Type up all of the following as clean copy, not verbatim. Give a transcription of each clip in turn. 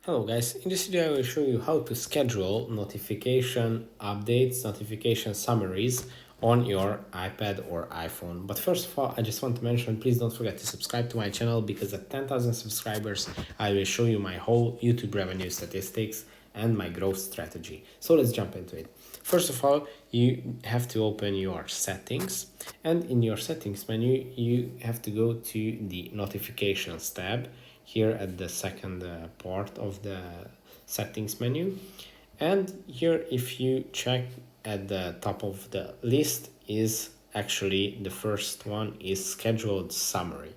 Hello guys, in this video I will show you how to schedule notification updates, notification summaries on your iPad or iPhone. But first of all, I just want to mention, please don't forget to subscribe to my channel because at 10,000 subscribers, I will show you my whole YouTube revenue statistics and my growth strategy. So let's jump into it. First of all, you have to open your settings, and in your settings menu, you have to go to the notifications tab here at the second part of the settings menu. And here, if you check at the top of the list, is actually the first one is scheduled summary.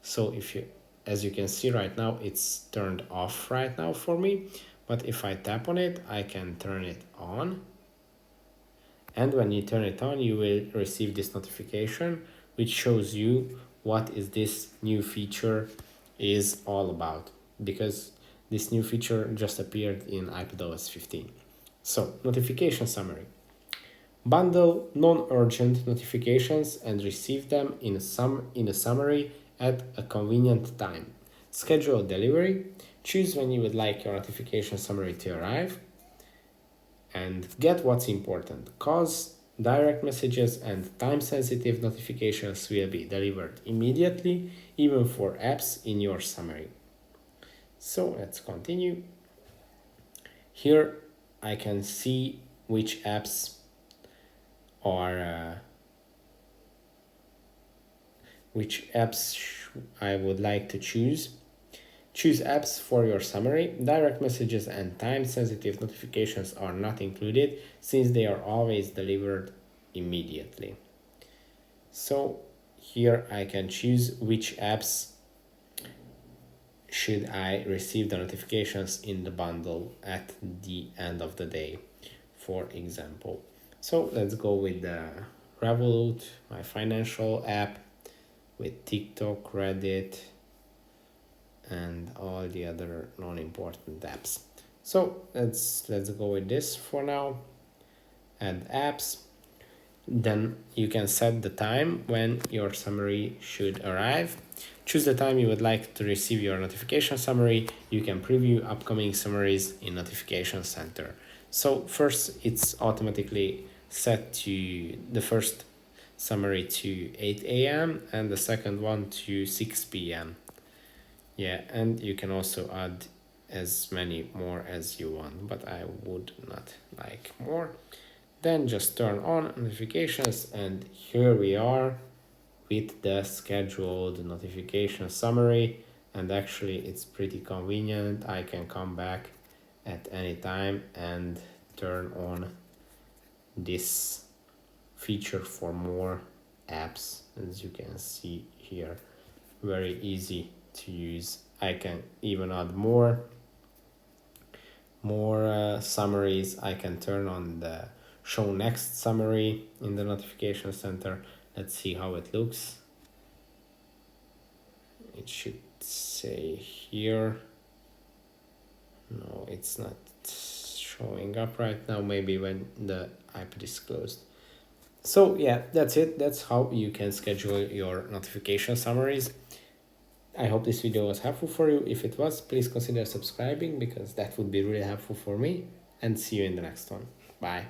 So if you, as you can see right now, it's turned off right now for me, but if I tap on it, I can turn it on. And when you turn it on, you will receive this notification which shows you what is this new feature is all about, because this new feature just appeared in iPadOS 15. So, notification summary. Bundle non-urgent notifications and receive them in a summary at a convenient time. Schedule delivery. Choose when you would like your notification summary to arrive. And get what's important. Cause direct messages and time-sensitive notifications will be delivered immediately, even for apps in your summary. So let's continue. Here I can see which apps are I would like to choose. Choose apps for your summary. Direct messages and time-sensitive notifications are not included since they are always delivered immediately. So here I can choose which apps should I receive the notifications in the bundle at the end of the day, for example. So let's go with the Revolut, my financial app, with TikTok, Reddit, and all the other non-important apps. So let's go with this for now. Add apps. Then you can set the time when your summary should arrive. Choose the time you would like to receive your notification summary. You can preview upcoming summaries in Notification Center. So first, it's automatically set to the first summary to 8 a.m. and the second one to 6 p.m. Yeah, and you can also add as many more as you want, but I would not like more. Then just turn on notifications, and here we are with the scheduled notification summary. And actually it's pretty convenient. I can come back at any time and turn on this feature for more apps. As you can see here, very easy to use. I can even add more summaries. I can turn on the show next summary in the notification center. Let's see how it looks. It should say here. No, it's not showing up right now. Maybe when the iPad is closed. So yeah, that's it. That's how you can schedule your notification summaries. I hope this video was helpful for you. If it was, please consider subscribing because that would be really helpful for me. And see you in the next one. Bye.